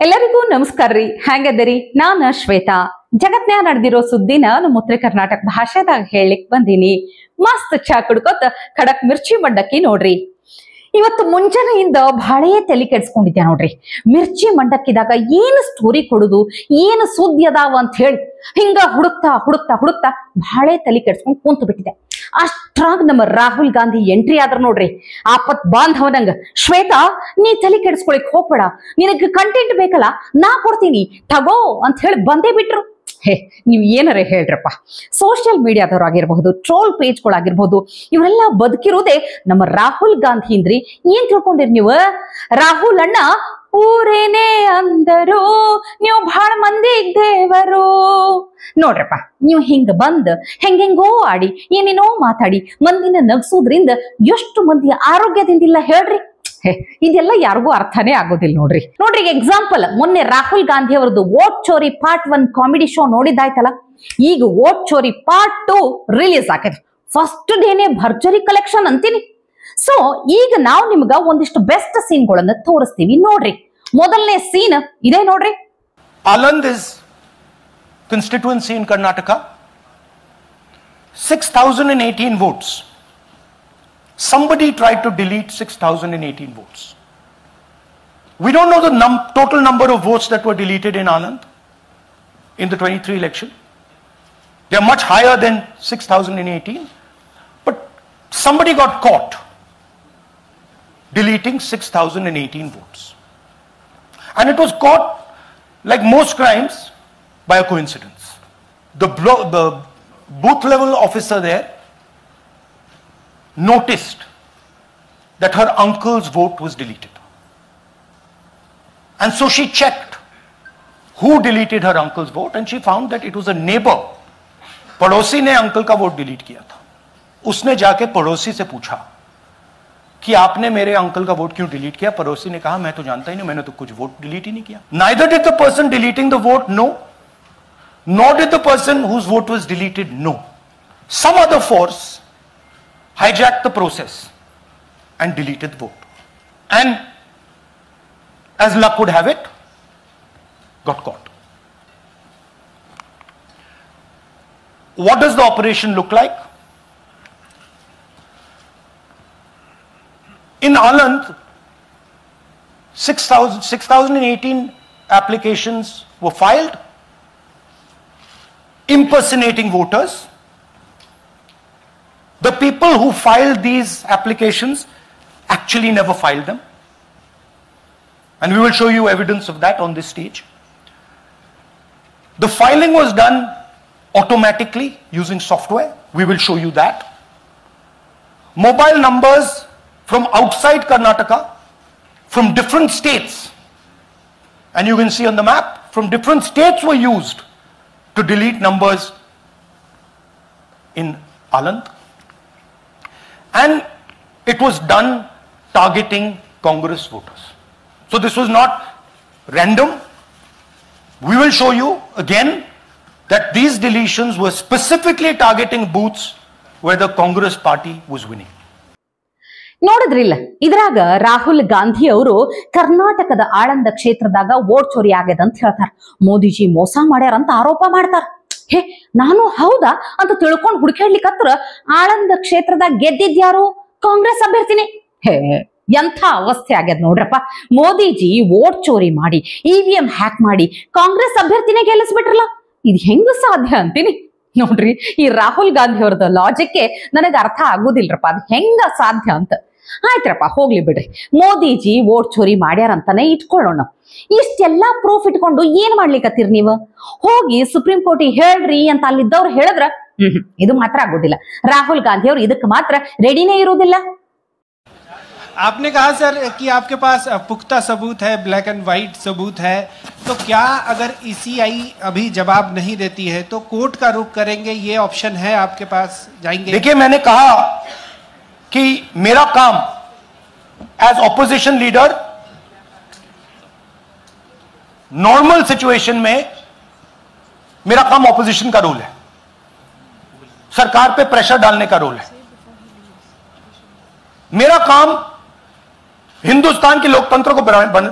ಎಲ್ಲರಿಗೂ ನಮಸ್ಕಾರ ರೀ. ಹೆಂಗದರಿ? ನಾನು ಶ್ವೇತಾ. ಜಗತ್ನ್ಯಾಗ ನಡೆದಿರೋ ಸುದ್ದಿನ ನಮ್ಮ ಉತ್ತರ ಕರ್ನಾಟಕ ಭಾಷೆದಾಗ ಹೇಳಲಿಕ್ ಬಂದೀನಿ. ಮಸ್ತ್ ಚಾ ಕುಡ್ಕೋತ ಖಡಕ್ ಮಿರ್ಚಿ ಮಂಡಕ್ಕಿ ನೋಡ್ರಿ. ಇವತ್ತು ಮುಂಜಾನೆಯಿಂದ ಬಹಳೇ ತಲೆ ಕೆಡ್ಸ್ಕೊಂಡಿದ್ದೆ ನೋಡ್ರಿ. ಮಿರ್ಚಿ ಮಂಡಕ್ಕಿದಾಗ ಏನು ಸ್ಟೋರಿ ಕೊಡುದು, ಏನು ಸುದ್ದಿ ಅದಾವ ಅಂತ ಹೇಳಿ ಹಿಂಗ ಹುಡುಕ್ತಾ ಹುಡುಕ್ತಾ ಹುಡುಕ್ತಾ ಬಹಳೇ ತಲೆ ಕೆಡ್ಸ್ಕೊಂಡ್ ಕುಂತು ಬಿಟ್ಟಿದೆ. ಅಷ್ಟ್ರಾಗ ನಮ್ಮ ರಾಹುಲ್ ಗಾಂಧಿ ಎಂಟ್ರಿ ಆದ್ರ ನೋಡ್ರಿ. ಆಪತ್ ಬಾಂಧವನಂಗ, ಶ್ವೇತಾ ನೀ ತಲೆ ಕೆಡ್ಸ್ಕೊಳಿಕ್ ಹೋಗ್ಬೇಡ, ನಿನಗೆ ಕಂಟೆಂಟ್ ಬೇಕಲ್ಲ ನಾ ಕೊಡ್ತೀನಿ ತಗೋ ಅಂತ ಹೇಳಿ ಬಂದೇ ಬಿಟ್ರು. ಹೇ, ನೀವ್ ಏನಾರ ಹೇಳ್ರಪ್ಪ. ಸೋಷಿಯಲ್ ಮೀಡಿಯಾದವ್ರಾಗಿರ್ಬಹುದು, ಟ್ರೋಲ್ ಪೇಜ್ಗಳಾಗಿರ್ಬಹುದು, ಇವರೆಲ್ಲ ಬದುಕಿರೋದೇ ನಮ್ಮ ರಾಹುಲ್ ಗಾಂಧಿ ಇಂದ್ರಿ. ಏನ್ ತಿಳ್ಕೊಂಡಿರಿ ನೀವು? ರಾಹುಲ್ ಅಣ್ಣ ಊರೇನೇ ಅಂದರು, ನೀವು ಬಹಳ ಮಂದಿ ದೇವರು. ನೋಡ್ರಪ್ಪ, ನೀವು ಹಿಂಗ ಬಂದ್ ಹೆಂಗೆಂಗೋ ಆಡಿ ಏನೇನೋ ಮಾತಾಡಿ ಮಂದಿನ ನಗ್ಸೋದ್ರಿಂದ ಎಷ್ಟು ಮಂದಿ ಆರೋಗ್ಯದಿಂದಿಲ್ಲ ಹೇಳ್ರಿ. ಇದೆಲ್ಲ ಯಾರಿಗೂ ಅರ್ಥನೇ ಆಗೋದಿಲ್ಲ ನೋಡ್ರಿ. ಎಕ್ಸಾಂಪಲ್, ಮೊನ್ನೆ ರಾಹುಲ್ ಗಾಂಧಿ ಅವರದ್ದು ವೋಟ್ ಚೋರಿ ಪಾರ್ಟ್ 1 ಕಾಮಿಡಿ ಶೋ ನೋಡಿದ್ದಾಯ್ತಲ್ಲ. ಈಗ ವೋಟ್ ಚೋರಿ ಪಾರ್ಟ್ 2 ರಿಲೀಸ್ ಆಗಿದೆ. ಫಸ್ಟ್ ಡೇನೆ ಭರ್ಜರಿ ಕಲೆಕ್ಷನ್ ಅಂತೀನಿ. ಸೊ ಈಗ ನಾವು ನಿಮ್ಗ ಒಂದಿಷ್ಟು ಬೆಸ್ಟ್ ಸೀನ್ಗಳನ್ನ ತೋರಿಸ್ತೀವಿ ನೋಡ್ರಿ. ಮೊದಲನೇ ಸೀನ್ ಇದೆ ನೋಡ್ರಿ. Aland is constituency in Karnataka. 6,018 votes. Somebody tried to delete 6,018 votes. We don't know the total number of votes that were deleted in Aland in the 23 election. They are much higher than 6,018. But somebody got caught deleting 6,018 votes. And it was caught, like most crimes, by a coincidence. The booth level officer there noticed that her uncle's vote was deleted. And so she checked who deleted her uncle's vote, and she found that it was a neighbor. पड़ोसी ने uncle का vote delete किया था. उसने जाके पड़ोसी से पूछा कि आपने मेरे अंकल का वोट क्यों डिलीट किया? पड़ोसी ने कहा मैं तो जानता ही नहीं, मैंने तो कुछ वोट डिलीट ही नहीं किया. Neither did the person deleting the vote know, nor did the person whose vote was deleted know. Some other force hijacked the process and deleted the vote. And as luck would have it, got caught. What does the operation look like? In Aland, 6,018 applications were filed impersonating voters. The people who filed these applications actually never filed them. And we will show you evidence of that on this stage. The filing was done automatically using software. We will show you that. Mobile numbers from outside Karnataka, from different states, and you can see on the map, from different states were used to delete numbers in Aland. And it was done targeting Congress voters. So this was not random. We will show you again that these deletions were specifically targeting booths where the Congress party was winning. ನೋಡಿದ್ರಿಲ್ಲ, ಇದ್ರಾಗ ರಾಹುಲ್ ಗಾಂಧಿ ಅವರು ಕರ್ನಾಟಕದ ಆಳಂದ ಕ್ಷೇತ್ರದಾಗ vote ಚೋರಿ ಆಗ್ಯದ ಅಂತ ಹೇಳ್ತಾರ. ಮೋದಿಜಿ ಮೋಸ ಮಾಡ್ಯಾರಂತ ಆರೋಪ ಮಾಡ್ತಾರ. ಹೇ, ನಾನು ಹೌದಾ ಅಂತ ತಿಳ್ಕೊಂಡ್ ಹುಡುಕಾಡ್ಲಿಕ್ಕತ್ರ ಆಳಂದ ಕ್ಷೇತ್ರದಾಗ ಗೆದ್ದಿದ್ಯಾರು? ಕಾಂಗ್ರೆಸ್ ಅಭ್ಯರ್ಥಿನೇ. ಹೇ, ಎಂಥ ಅವಸ್ಥೆ ಆಗ್ಯದ ನೋಡ್ರಪ್ಪ. ಮೋದಿಜಿ ವೋಟ್ ಚೋರಿ ಮಾಡಿ EVM ಹ್ಯಾಕ್ ಮಾಡಿ ಕಾಂಗ್ರೆಸ್ ಅಭ್ಯರ್ಥಿನೇ ಗೆಲ್ಲಿಸ್ಬಿಟ್ರಲ್ಲ. ಇದು ಹೆಂಗ ಸಾಧ್ಯ ಅಂತೀನಿ ನೋಡ್ರಿ. ಈ ರಾಹುಲ್ ಗಾಂಧಿ ಅವ್ರದ ಲಾಜಿಕ್ ನನಗೆ ಅರ್ಥ ಆಗುದಿಲ್ರಪ್ಪ, ಅದು ಹೆಂಗ ಸಾಧ್ಯ ಅಂತ. ಆಯ್ತ್ರಪ್ಪ, ಹೋಗ್ಲಿ ಬಿಡ್ರಿ. ಮೋದಿಜಿ ವೋಟ್ ಚೋರಿ ಮಾಡ್ಯಾರಂತಾನೆ ಇಟ್ಕೊಳ್ಳೋಣ. ಇಷ್ಟೆಲ್ಲಾ ಪ್ರೂಫ್ ಇಟ್ಕೊಂಡು ಏನ್ ಮಾಡ್ಲಿಕ್ಕತ್ತೀರಿ ನೀವು? ಹೋಗಿ ಸುಪ್ರೀಂ ಕೋರ್ಟಿಗೆ ಹೇಳ್ರಿ ಅಂತ ಅಲ್ಲಿದ್ದವ್ರು ಹೇಳಿದ್ರ ಇದು ಮಾತ್ರ ಆಗೋದಿಲ್ಲ. ರಾಹುಲ್ ಗಾಂಧಿ ಅವ್ರು ಇದಕ್ಕೆ ಮಾತ್ರ ರೆಡಿನೇ ಇರೋದಿಲ್ಲ. आपने कहा सर कि आपके पास पुख्ता सबूत है, ब्लैक एंड व्हाइट सबूत है, तो क्या अगर ECI अभी जवाब नहीं देती है तो कोर्ट का रुख करेंगे? ये ऑप्शन है आपके पास, जाएंगे? देखिए, मैंने कहा कि मेरा काम as opposition leader normal situation में मेरा काम ऑपोजिशन का रोल है, सरकार पे प्रेशर डालने का रोल है. मेरा काम हिंदुस्तान के लोकतंत्र को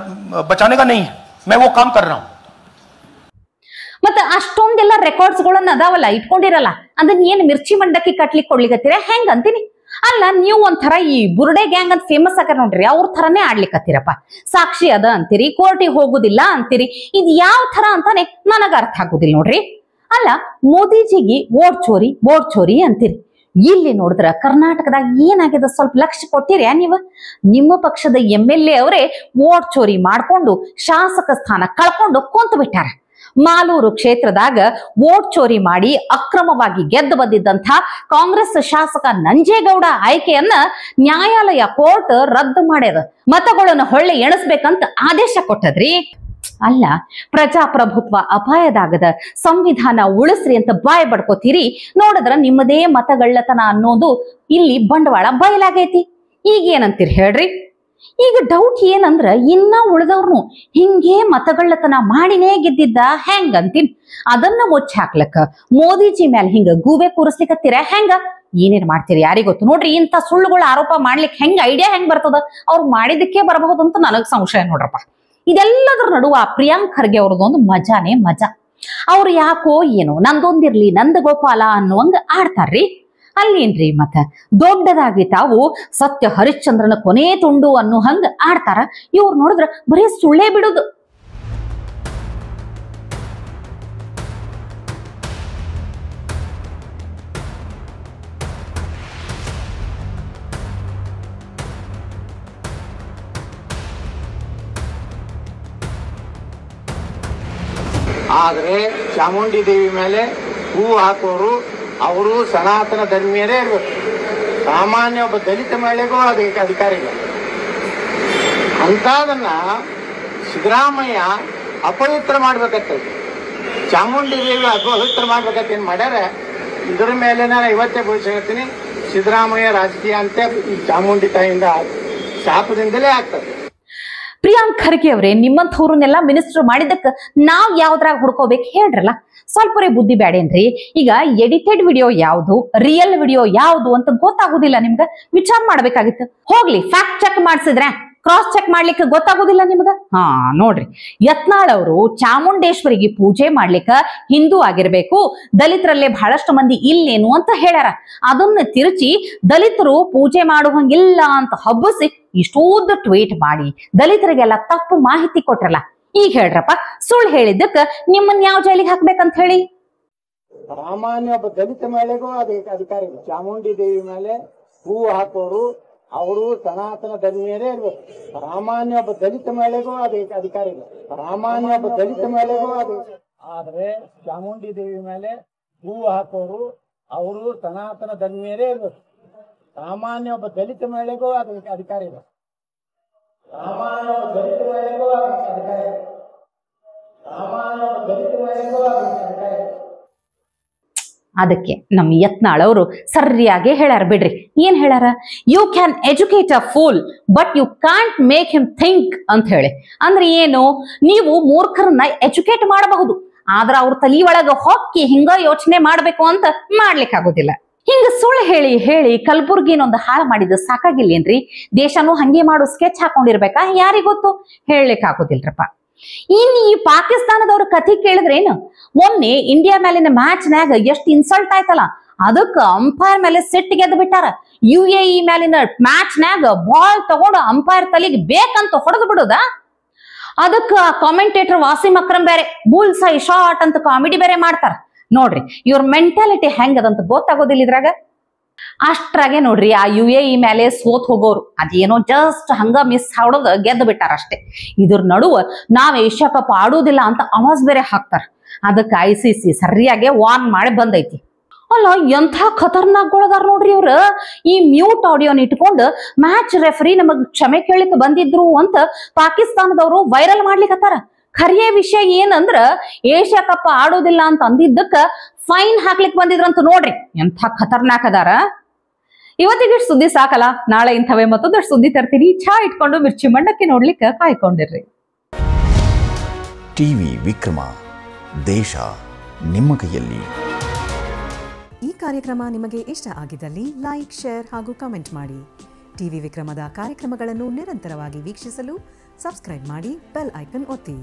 बचाने का नहीं है. मैं वो काम कर रहा हूं. ಮತ್ತೆ ಅಷ್ಟೊಂದೆಲ್ಲ ರೆಕಾರ್ಡ್ಸ್ಗಳನ್ನ ಅದಾವಲ್ಲ ಇಟ್ಕೊಂಡಿರಲ್ಲ ಅದನ್ನ ಏನ್ ಮಿರ್ಚಿ ಮಂಡಕ್ಕಿ ಕಟ್ಲಿಕ್ಕೆ ಕೊಡ್ಲಿಕತ್ತೀರ ಹೆಂಗ ಅಂತೀನಿ. ಅಲ್ಲ ನೀವು ಒಂಥರ ಈ ಬುರ್ಡೆ ಗ್ಯಾಂಗ್ ಅಂತ ಫೇಮಸ್ ಆಗ ನೋಡ್ರಿ ಅವ್ರ ಥರನೇ ಆಡ್ಲಿಕ್ಕತ್ತೀರಪ್ಪ. ಸಾಕ್ಷಿ ಅದ ಅಂತೀರಿ, ಕೋರ್ಟಿಗೆ ಹೋಗುದಿಲ್ಲ ಅಂತೀರಿ. ಇದು ಯಾವ ತರ ಅಂತಾನೆ ನನಗ ಅರ್ಥ ಆಗುದಿಲ್ಲ ನೋಡ್ರಿ. ಅಲ್ಲ ಮೋದಿಜಿಗೆ ವೋಟ್ ಚೋರಿ ಅಂತೀರಿ. ಇಲ್ಲಿ ನೋಡಿದ್ರ ಕರ್ನಾಟಕದಾಗ ಏನಾಗಿದೆ ಸ್ವಲ್ಪ ಲಕ್ಷ್ಯ ಕೊಟ್ಟಿರ್ಯಾ ನೀವು? ನಿಮ್ಮ ಪಕ್ಷದ MLA ಅವರೇ ವೋಟ್ ಚೋರಿ ಮಾಡ್ಕೊಂಡು ಶಾಸಕ ಸ್ಥಾನ ಕಳ್ಕೊಂಡು ಕುಂತು ಬಿಟ್ಟಾರ. ಮಾಲೂರು ಕ್ಷೇತ್ರದಾಗ ವೋಟ್ ಚೋರಿ ಮಾಡಿ ಅಕ್ರಮವಾಗಿ ಗೆದ್ದು ಬಂದಿದ್ದಂಥ ಕಾಂಗ್ರೆಸ್ ಶಾಸಕ ನಂಜೇಗೌಡ ಆಯ್ಕೆಯನ್ನ ನ್ಯಾಯಾಲಯ ಕೋರ್ಟ್ ರದ್ದು ಮಾಡ್ಯದ. ಮತಗಳನ್ನು ಹೊಳ್ಳೆ ಎಣಿಸ್ಬೇಕಂತ ಆದೇಶ ಕೊಟ್ಟದ್ರಿ. ಅಲ್ಲ ಪ್ರಜಾಪ್ರಭುತ್ವ ಅಪಾಯದಾಗದ, ಸಂವಿಧಾನ ಉಳಿಸ್ರಿ ಅಂತ ಬಾಯ್ ಬಡ್ಕೋತೀರಿ. ನೋಡಿದ್ರ ನಿಮ್ಮದೇ ಮತಗಳ್ಳತನ ಅನ್ನೋದು ಇಲ್ಲಿ ಬಂಡವಾಳ ಬಯಲಾಗೈತಿ. ಈಗೇನಂತೀರಿ ಹೇಳ್ರಿ? ಈಗ ಡೌಟ್ ಏನಂದ್ರ ಇನ್ನ ಉಳಿದವ್ರು ಹಿಂಗೆ ಮತಗಳ್ಳತನ ಮಾಡಿನೇ ಗೆದ್ದಿದ್ದ ಹೆಂಗಂತೀನಿ. ಅದನ್ನ ಮುಚ್ಚಿ ಹಾಕ್ಲಕ್ಕ ಮೋದಿಜಿ ಮ್ಯಾಲ ಹಿಂಗ ಗೂಬೆ ಕೂರಿಸ್ಲಿಕ್ಕತ್ತೀರ ಹೆಂಗ? ಏನೇನ್ ಮಾಡ್ತೀರಿ ಯಾರಿಗ ಗೊತ್ತು. ನೋಡ್ರಿ ಇಂಥ ಸುಳ್ಳುಗಳು ಆರೋಪ ಮಾಡ್ಲಿಕ್ಕೆ ಹೆಂಗ ಐಡಿಯಾ ಹೆಂಗ್ ಬರ್ತದ? ಅವ್ರು ಮಾಡಿದಕ್ಕೆ ಬರಬಹುದು ಅಂತ ನನಗ್ ಸಂಶಯ ನೋಡ್ರಪ್ಪ. ಇದೆಲ್ಲದ್ರ ನಡುವ ಪ್ರಿಯಾಂಕ್ ಖರ್ಗೆ ಅವ್ರದೊಂದು ಮಜಾನೇ ಮಜಾ. ಅವ್ರು ಯಾಕೋ ಏನೋ ನಂದೊಂದಿರ್ಲಿ ನಂದ ಗೋಪಾಲ ಅನ್ನುವಂಗ ಆಡ್ತಾರ್ರಿ. ಅಲ್ಲೇನ್ರಿ ಮತ್ತ ದೊಡ್ಡದಾಗಿ ತಾವು ಸತ್ಯ ಹರಿಶ್ಚಂದ್ರನ ಕೊನೆ ತುಂಡು ಅನ್ನೋ ಹಂಗ ಆಡ್ತಾರ. ಇವ್ರು ನೋಡಿದ್ರ ಬರೀ ಸುಳ್ಳೇ ಬಿಡುದು. ಆದ್ರೆ ಚಾಮುಂಡಿ ದೇವಿ ಮೇಲೆ ಹೂವು ಹಾಕೋರು ಅವರು ಸನಾತನ ಧರ್ಮೀಯರೇ ಇರ್ಬೇಕು. ಸಾಮಾನ್ಯ ಒಬ್ಬ ದಲಿತ ಮಹಿಳೆಗೂ ಅದಕ್ಕೆ ಅಧಿಕಾರ ಇಲ್ಲ. ಅಂತದನ್ನ ಸಿದ್ದರಾಮಯ್ಯ ಅಪವಿತ್ರ ಮಾಡ್ಬೇಕಂತದ್ದು, ಚಾಮುಂಡಿ ದೇವಿ ಅಪವಿತ್ರ ಮಾಡ್ಬೇಕಂತ ಏನ್ ಮಾಡ್ಯಾರ. ಇದ್ರ ಮೇಲೆ ನಾನು ಇವತ್ತೇ ಭವಿಷ್ಯ ಹೇಳ್ತೀನಿ, ಸಿದ್ದರಾಮಯ್ಯ ರಾಜಕೀಯ ಅಂತ ಈ ಚಾಮುಂಡಿ ತಾಯಿಯಿಂದ ಶಾಪದಿಂದಲೇ ಆಗ್ತದೆ. ಪ್ರಿಯಾಂಕ್ ಖರ್ಗೆ ಅವರೇ, ನಿಮ್ಮಂಥವ್ರನ್ನೆಲ್ಲ ಮಿನಿಸ್ಟರ್ ಮಾಡಿದಕ್ಕೆ ನಾವ್ ಯಾವ್ದ್ರಾಗ ಹುಡ್ಕೋಬೇಕು ಹೇಳ್ರಲ್ಲ. ಸ್ವಲ್ಪರೇ ಬುದ್ಧಿ ಬ್ಯಾಡೇನ್ರಿ. ಈಗ ಎಡಿಟೆಡ್ ವಿಡಿಯೋ ಯಾವ್ದು, ರಿಯಲ್ ವಿಡಿಯೋ ಯಾವ್ದು ಅಂತ ಗೊತ್ತಾಗುದಿಲ್ಲ ನಿಮ್ಗ? ವಿಚಾರ ಮಾಡ್ಬೇಕಾಗಿತ್ತು. ಹೋಗ್ಲಿ ಫ್ಯಾಕ್ಟ್ ಚೆಕ್ ಮಾಡ್ಸಿದ್ರೆ ಕ್ರಾಸ್ ಚೆಕ್ ಮಾಡ್ಲಿಕ್ಕೆ ಗೊತ್ತಾಗುದಿಲ್ಲ ನಿಮ್ಗ? ನೋಡ್ರಿ, ಯತ್ನಾಳ್ ಅವರು ಚಾಮುಂಡೇಶ್ವರಿಗೆ ಪೂಜೆ ಮಾಡ್ಲಿಕ್ಕ ಹಿಂದೂ ಆಗಿರ್ಬೇಕು, ದಲಿತರಲ್ಲೇ ಬಹಳಷ್ಟು ಮಂದಿ ಇಲ್ಲೇನು ಅಂತ ಹೇಳ್ಯಾರ. ಅದನ್ನ ತಿರುಚಿ ದಲಿತರು ಪೂಜೆ ಮಾಡುವಂಗಿಲ್ಲ ಅಂತ ಹಬ್ಬಸಿ ಇಷ್ಟೂದ್ದ ಟ್ವೀಟ್ ಮಾಡಿ ದಲಿತರಿಗೆಲ್ಲ ತಪ್ಪು ಮಾಹಿತಿ ಕೊಟ್ರಲ್ಲ. ಈಗ ಹೇಳ್ರಪ್ಪ, ಸುಳ್ಳು ಹೇಳಿದ್ದಕ್ಕ ನಿಮ್ಮನ್ನ ಯಾವ ಜೈಲಿಗೆ ಹಾಕ್ಬೇಕಂತ ಹೇಳಿ? ಸಾಮಾನ್ಯ ಒಬ್ಬ ದಲಿತ ಮಹಿಳೆಗೂ ಅದಕ್ಕೆ ಅಧಿಕಾರ ಇಲ್ಲ. ಚಾಮುಂಡಿ ದೇವಿ ಮೇಲೆ ಹೂವು ಹಾಕೋರು ಅವರು ಸನಾತನ ಧರ್ಮೀಯರೇ ಇರ್ಬೇಕು. ಸಾಮಾನ್ಯ ಒಬ್ಬ ದಲಿತ ಮಹಿಳೆಗೂ ಅದಕ್ಕೆ ಅಧಿಕಾರ ಇಲ್ಲ. ಸಾಮಾನ್ಯ ಒಬ್ಬ ದಲಿತ ಮಹಿಳೆಗೂ ಅದು. ಆದ್ರೆ ಚಾಮುಂಡಿ ದೇವಿ ಮೇಲೆ ಹೂವು ಹಾಕೋರು ಅವರು ಸನಾತನ ಧರ್ಮೀಯರೇ ಇರ್ಬೇಕು. ಸಾಮಾನ್ಯ ಒಬ್ಬ ದಲಿತ ಮಹಿಳೆಗೂ ಅದಕ್ಕೆ ಅಧಿಕಾರ ಇಲ್ಲ. ಸಾಮಾನ್ಯ ಒಬ್ಬ ದಲಿತ ಮಹಿಳೆಗೂ ಅದಕ್ಕೆ ಅಧಿಕಾರ ಇಲ್ಲ. ಸಾಮಾನ್ಯ ಒಬ್ಬ ದಲಿತ ಮಹಿಳೆಗೂ ಅದಕ್ಕೆ ಅಧಿಕಾರ ಇಲ್ಲ. ಅದಕ್ಕೆ ನಮ್ಮ ಯತ್ನಾಳ್ ಅವರು ಸರಿಯಾಗಿ ಹೇಳ್ಯಾರ ಬಿಡ್ರಿ. ಏನ್ ಹೇಳ್ಯಾರ? You can educate a fool but you can't make him think ಅಂತ ಹೇಳಿ. ಅಂದ್ರೆ ಏನು? ನೀವು ಮೂರ್ಖರನ್ನ ಎಜುಕೇಟ್ ಮಾಡಬಹುದು, ಆದ್ರ ಅವ್ರ ತಲಿ ಒಳಗ ಹೊಕ್ಕಿ ಹಿಂಗ ಯೋಚನೆ ಮಾಡ್ಬೇಕು ಅಂತ ಮಾಡ್ಲಿಕ್ಕೆ ಆಗೋದಿಲ್ಲ. ಹಿಂಗ ಸುಳ್ಳು ಹೇಳಿ ಹೇಳಿ ಕಲಬುರ್ಗಿನೊಂದು ಹಾಳು ಮಾಡಿದ ಸಾಕಾಗಿಲ್ಲೇನ್ರಿ? ದೇಶನೂ ಹಂಗೆ ಮಾಡು ಸ್ಕೆಚ್ ಹಾಕೊಂಡಿರ್ಬೇಕಾ? ಯಾರಿಗೊತ್ತು? ಹೇಳಲಿಕ್ಕೆ ಆಗೋದಿಲ್ರಪ್ಪ. ಇನ್ ಈ ಪಾಕಿಸ್ತಾನದವ್ರ ಕಥೆ ಕೇಳಿದ್ರೇನು? ಮೊನ್ನೆ ಇಂಡಿಯಾ ಮೇಲಿನ ಮ್ಯಾಚ್ನ್ಯಾಗ ಎಷ್ಟು ಇನ್ಸಲ್ಟ್ ಆಯ್ತಲ್ಲ, ಅದಕ್ಕ ಅಂಪೈರ್ ಮೇಲೆ ಸಿಟ್ಟು ಗೆದ್ದು ಬಿಟ್ಟಾರ. UAE ಮೇಲಿನ ಮ್ಯಾಚ್ನ್ಯಾಗ ಬಾಲ್ ತಗೊಂಡು ಅಂಪೈರ್ ತಲೆಗೆ ಬೇಕಂತ ಹೊಡೆದು ಬಿಡುದ. ಅದಕ್ಕ ಕಾಮೆಂಟೇಟರ್ ವಾಸಿಂ ಅಕ್ರಮ್ ಬೇರೆ ಬುಲ್ಸ್ ಐ ಶಾಟ್ ಅಂತ ಕಾಮಿಡಿ ಬೇರೆ ಮಾಡ್ತಾರ. ನೋಡ್ರಿ ಇವ್ರ ಮೆಂಟಾಲಿಟಿ ಹೆಂಗದಂತ ಗೊತ್ತಾಗೋದಿಲ್ಲ ಇದ್ರಾಗ. ಅಷ್ಟ್ರಾಗೆ ನೋಡ್ರಿ ಆ UAE ಮೇಲೆ ಸೋತ್ ಹೋಗೋರು ಅದೇನೋ ಜಸ್ಟ್ ಹಂಗ ಮಿಸ್ ಹೊಡೆದು ಗೆದ್ದು ಬಿಟ್ಟಾರ ಅಷ್ಟೇ. ಇದ್ರ ನಡುವ ನಾವ್ ಏಷ್ಯಾ ಕಪ್ ಆಡೋದಿಲ್ಲ ಅಂತ ಅವಾಜ್ ಬೇರೆ ಹಾಕ್ತಾರ. ಅದಕ್ಕೆ ICC ಸರಿಯಾಗಿ ವಾರ್ನ್ ಮಾಡಿ ಬಂದೈತಿ. ಅಲ್ಲ ಎಂಥ ಖತರ್ನಾಕ್ಗಳದಾರ ನೋಡ್ರಿ ಇವ್ರ. ಈ ಮ್ಯೂಟ್ ಆಡಿಯೋನ ಇಟ್ಕೊಂಡು ಮ್ಯಾಚ್ ರೆಫರಿ ನಮಗ್ ಕ್ಷಮೆ ಕೇಳಿಕ್ ಬಂದಿದ್ರು ಅಂತ ಪಾಕಿಸ್ತಾನದವರು ವೈರಲ್ ಮಾಡ್ಲಿಕ್ಕತ್ತಾರ. ಖರಿಯ ವಿಷಯ ಏನಂದ್ರ ಏಷ್ಯಾ ಕಪ್ ಆಡೋದಿಲ್ಲ ಅಂತ ಅಂದಿದ್ದಕ್ಕ ಫೈನ್ ಹಾಕ್ಲಿಕ್ ಬಂದಿದ್ರಂತ ನೋಡ್ರಿ. ಎಂಥ ಖತರ್ನಾಕ್ ಅದಾರ. ಇವತ್ತಿಗೆ ಸುದ್ದಿ ಸಾಕಲ್ಲ, ನಾಳೆ ಇಂಥವೇ ಮತ್ತೊಂದಷ್ಟು ಸುದ್ದಿ ತರ್ತೀನಿ. ಚಾ ಇಟ್ಕೊಂಡು ಮಿರ್ಚಿ ಮಂಡಕ್ಕಿ ನೋಡ್ಲಿಕ್ಕೆ ಕಾಯ್ಕೊಂಡಿರ್ರಿ. ಟಿವಿ ವಿಕ್ರಮ, ದೇಶ ನಿಮ್ಮ ಕೈಯಲ್ಲಿ. ಈ ಕಾರ್ಯಕ್ರಮ ನಿಮಗೆ ಇಷ್ಟ ಆಗಿದ್ದಲ್ಲಿ ಲೈಕ್, ಶೇರ್ ಹಾಗೂ ಕಮೆಂಟ್ ಮಾಡಿ. ಟಿವಿ ವಿಕ್ರಮದ ಕಾರ್ಯಕ್ರಮಗಳನ್ನು ನಿರಂತರವಾಗಿ ವೀಕ್ಷಿಸಲು ಸಬ್ಸ್ಕ್ರೈಬ್ ಮಾಡಿ, ಬೆಲ್ ಐಕನ್ ಒತ್ತಿ.